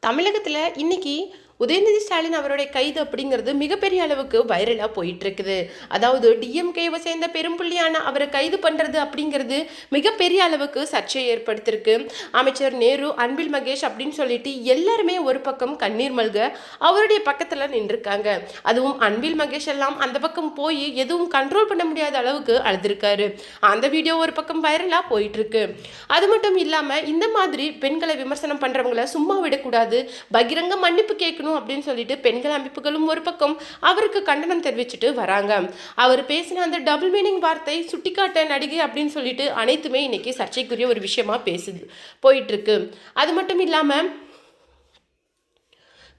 தமிழகத்தில் இன்னைக்கு உதயநிதி ஸ்டாலின் அவருடைய கைது அப்படிங்கிறது மிகப்பெரிய அளவுக்கு வைரலாக போயிட்டு இருக்குது. அதாவது டிஎம்கேவை சேர்ந்த பெரும்புள்ளியான அவரை கைது பண்ணுறது அப்படிங்கிறது மிகப்பெரிய அளவுக்கு சர்ச்சையை ஏற்படுத்தியிருக்கு. அமைச்சர் நேரு, அன்பில் மகேஷ் அப்படின்னு சொல்லிட்டு எல்லாருமே ஒரு பக்கம் கண்ணீர் மல்க அவருடைய பக்கத்தில் நின்றுருக்காங்க. அதுவும் அன்பில் மகேஷ் எல்லாம் அந்த பக்கம் போய் எதுவும் கண்ட்ரோல் பண்ண முடியாத அளவுக்கு அழுதுருக்காரு. அந்த வீடியோ ஒரு பக்கம் வைரலாக போயிட்டு இருக்கு. அது மட்டும் இல்லாமல் இந்த மாதிரி பெண்களை விமர்சனம் பண்ணுறவங்கள சும்மா விடக்கூடாது, பகிரங்க மன்னிப்பு கேட்கணும் அப்படின்னு சொல்லிட்டு பெண்கள் அமைப்புகளும் ஒரு பக்கம் அவருக்கு கண்டனம் தெரிவிச்சுட்டு வராங்க. அவர் பேசின அந்த டபுள் மீனிங் வார்த்தை, சுட்டிக்காட்ட நடிகை அப்படின்னு சொல்லிட்டு அனைத்துமே இன்னைக்கு சர்ச்சைக்குரிய ஒரு விஷயமா போயிட்டு இருக்கு. அது மட்டும் இல்லாம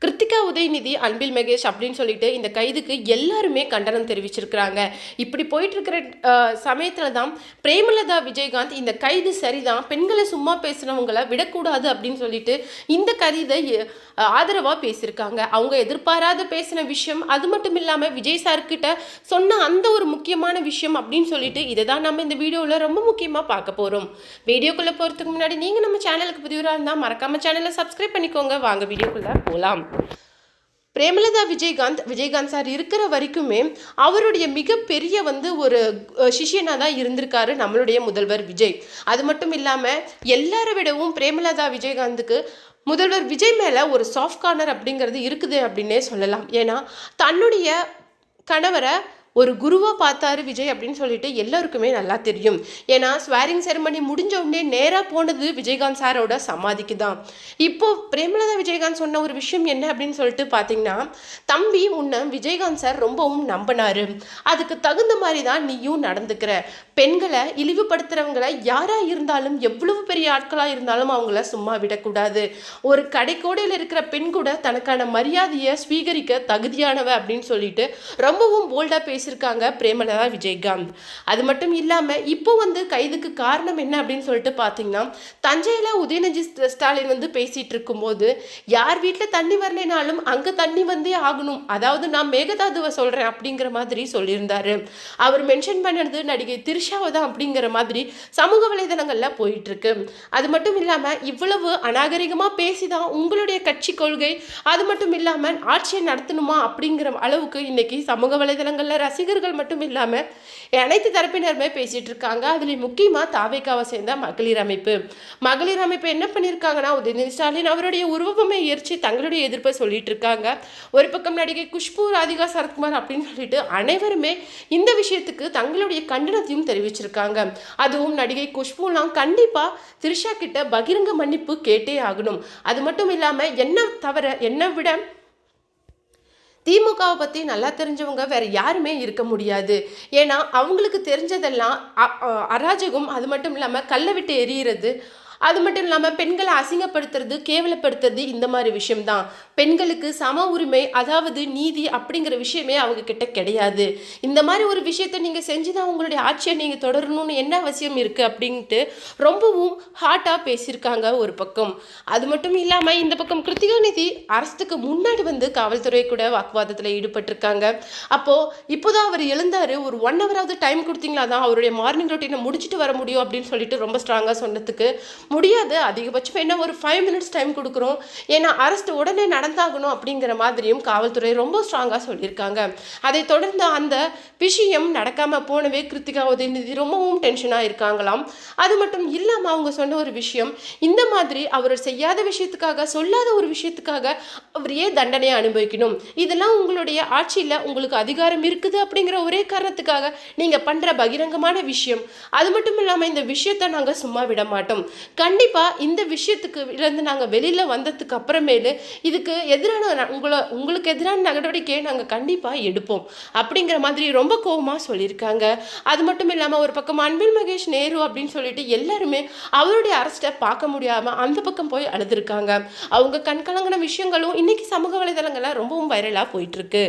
கிருத்திகா உதயநிதி, அன்பில் மகேஷ் அப்படின்னு சொல்லிட்டு இந்த கைதுக்கு எல்லாருமே கண்டனம் தெரிவிச்சிருக்கிறாங்க. இப்படி போயிட்டு இருக்கிற சமயத்தில் தான் பிரேமலதா விஜயகாந்த் இந்த கைது சரிதான், பெண்களை சும்மா பேசுனவங்களை விடக்கூடாது அப்படின்னு சொல்லிட்டு இந்த கைதை ஆதரவாக பேசியிருக்காங்க. அவங்க எதிர்பாராத பேசின விஷயம், அது மட்டும் இல்லாமல் விஜய் சார்கிட்ட சொன்ன அந்த ஒரு முக்கியமான விஷயம் அப்படின்னு சொல்லிட்டு இதை தான் நம்ம இந்த வீடியோவில் ரொம்ப முக்கியமாக பார்க்க போகிறோம். வீடியோக்குள்ளே போகிறதுக்கு முன்னாடி நீங்கள் நம்ம சேனலுக்கு புதியவராக இருந்தால் மறக்காம சேனலை சப்ஸ்கிரைப் பண்ணிக்கோங்க. வாங்க வீடியோக்குள்ளே போகலாம். பிரேமலதா விஜயகாந்த் சார் இருக்கிற வரைக்குமே அவருடைய மிகப்பெரிய ஒரு சிஷியனாக தான் இருந்திருக்காரு நம்மளுடைய முதல்வர் விஜய். அது மட்டும் இல்லாமல் எல்லாரை விடவும் பிரேமலதா விஜயகாந்துக்கு முதல்வர் விஜய் மேலே ஒரு சாஃப்ட் கார்னர் அப்படிங்கிறது இருக்குது அப்படின்னே சொல்லலாம். ஏன்னா தன்னுடைய கணவரை ஒரு குருவாக பார்த்தாரு விஜய் அப்படின்னு சொல்லிட்டு எல்லாருக்குமே நல்லா தெரியும். ஏன்னா ஸ்வேரிங் செரமனி முடிஞ்ச உடனே நேராக போனது விஜயகாந்த் சாரோட சமாதிக்கு தான். இப்போது பிரேமலதா விஜயகாந்த் சொன்ன ஒரு விஷயம் என்ன அப்படின்னு சொல்லிட்டு பார்த்தீங்கன்னா, தம்பி உன்னை விஜயகாந்த் சார் ரொம்பவும் நம்பினாரு, அதுக்கு தகுந்த மாதிரி தான் நீயும் நடந்துக்கிற, பெண்களை இழிவுபடுத்துகிறவங்களை யாராக இருந்தாலும் எவ்வளவு பெரிய ஆட்களாக இருந்தாலும் அவங்கள சும்மா விடக்கூடாது, ஒரு கடைக்கோடையில் இருக்கிற பெண் கூட தனக்கான மரியாதையை ஸ்வீகரிக்க தகுதியானவ அப்படின்னு சொல்லிட்டு ரொம்பவும் போல்டாக பேசியிருக்காங்க பிரேமலதா விஜயகாந்த். அது மட்டும் இல்லாமல் இப்போ கைதுக்கு காரணம் என்ன அப்படின்னு சொல்லிட்டு பார்த்தீங்கன்னா, தஞ்சையில் உதயநிதி ஸ்டாலின் பேசிட்டு இருக்கும்போது யார் வீட்டில் தண்ணி வரலைனாலும் அங்கே தண்ணி வந்தே ஆகணும், அதாவது நான் மேகதாதுவை சொல்கிறேன் அப்படிங்கிற மாதிரி சொல்லியிருந்தாரு. அவர் மென்ஷன் பண்ணது நடிகை திரிஷாவை தான் அப்படிங்கிற மாதிரி சமூக வலைதளங்களில் போயிட்டு இருக்கு. அது மட்டும் இல்லாமல் இவ்வளவு அநாகரிகமாக பேசிதான் உங்களுடைய கட்சி கொள்கை, அது மட்டும் இல்லாமல் ஆட்சியை நடத்தணுமா அப்படிங்கிற அளவுக்கு இன்னைக்கு சமூக வலைதளங்களில் ரசிகர்கள் மட்டும் இல்லாமல் அனைத்து தரப்பினருமே பேசிட்டு இருக்காங்க. அதில் முக்கியமாக தாவேக்காவை சேர்ந்த மகளிர் அமைப்பு என்ன பண்ணியிருக்காங்கன்னா, உதயநிதி ஸ்டாலின் அவருடைய உருவமே எரிச்சு தங்களுடைய எதிர்ப்பை சொல்லிட்டு இருக்காங்க. ஒரு பக்கம் நடிகை குஷ்பு, ராதிகா சரத்குமார் அப்படின்னு சொல்லிட்டு அனைவருமே இந்த விஷயத்துக்கு தங்களுடைய கண்டனத்தையும் தெரிவிச்சிருக்காங்க. அதுவும் நடிகை குஷ்புலாம் கண்டிப்பாக திரிஷா கிட்ட பகிரங்க மன்னிப்பு கேட்டே ஆகணும். அது மட்டும் இல்லாமல் என்னை விட திமுகவை பற்றி நல்லா தெரிஞ்சவங்க வேறு யாருமே இருக்க முடியாது. ஏன்னா அவங்களுக்கு தெரிஞ்சதெல்லாம் அராஜகம், அது மட்டும் இல்லாமல் கல்லை விட்டு எரியிறது, அது மட்டும் இல்லாமல் பெண்களை அசிங்கப்படுத்துறது, கேவலப்படுத்துறது, இந்த மாதிரி விஷயம்தான். பெண்களுக்கு சம உரிமை, அதாவது நீதி அப்படிங்கிற விஷயமே அவங்க கிட்ட கிடையாது. இந்த மாதிரி ஒரு விஷயத்தை நீங்கள் செஞ்சுதான் உங்களுடைய ஆட்சியை நீங்கள் தொடரணும்னு என்ன அவசியம் இருக்குது அப்படின்ட்டு ரொம்பவும் ஹார்ட்டாக பேசியிருக்காங்க ஒரு பக்கம். அது மட்டும் இல்லாமல் இந்த பக்கம் கிருத்திகா நிதி அரசுக்கு முன்னாடி காவல்துறை கூட வாக்குவாதத்தில் ஈடுபட்டிருக்காங்க. இப்போதான் அவர் எழுந்தார், ஒரு 1 ஹவராவது டைம் கொடுத்தீங்களா தான் அவருடைய மார்னிங் ரொட்டீனை முடிச்சுட்டு வர முடியும் அப்படின்னு சொல்லிட்டு ரொம்ப ஸ்ட்ராங்காக சொன்னதுக்கு முடியாது, அதிகபட்சம் என்ன ஒரு 5 மினிட்ஸ் டைம் கொடுக்குறோம், ஏன்னா அரெஸ்ட் உடனே நடந்தாகணும் அப்படிங்கிற மாதிரியும் காவல்துறை ரொம்ப ஸ்ட்ராங்காக சொல்லியிருக்காங்க. அதை தொடர்ந்து அந்த விஷயம் நடக்காமல் போனவே கிருத்திகா உதயநிதி ரொம்பவும் டென்ஷனாக இருக்காங்களாம். அது மட்டும் இல்லாமல் அவங்க சொன்ன ஒரு விஷயம், இந்த மாதிரி அவர் செய்யாத விஷயத்துக்காக, சொல்லாத ஒரு விஷயத்துக்காக அவர் ஏன் தண்டனையை அனுபவிக்கணும், இதெல்லாம் உங்களுடைய ஆட்சியில் உங்களுக்கு அதிகாரம் இருக்குது அப்படிங்கிற ஒரே காரணத்துக்காக நீங்கள் பண்ணுற பகிரங்கமான விஷயம். அது மட்டும் இல்லாமல் இந்த விஷயத்தை நாங்கள் சும்மா விட மாட்டோம், கண்டிப்பாக இந்த விஷயத்துக்கு இருந்து நாங்கள் வெளியில் வந்ததுக்கு அப்புறமேலு இதுக்கு எதிரான உங்களுக்கு எதிரான நடவடிக்கையை நாங்கள் கண்டிப்பாக எடுப்போம் அப்படிங்கிற மாதிரி ரொம்ப கோபமாக சொல்லியிருக்காங்க. அது மட்டும் இல்லாமல் ஒரு பக்கம் அன்பில் மகேஷ், நேரு அப்படின்னு சொல்லிட்டு எல்லாருமே அவருடைய அரெஸ்ட்டை பார்க்க முடியாமல் அந்த பக்கம் போய் அழுதுருக்காங்க. அவங்க கண்கலங்கின விஷயங்களும் இன்னைக்கு சமூக வலைதளங்களில் ரொம்பவும் வைரலாக போயிட்டுருக்கு.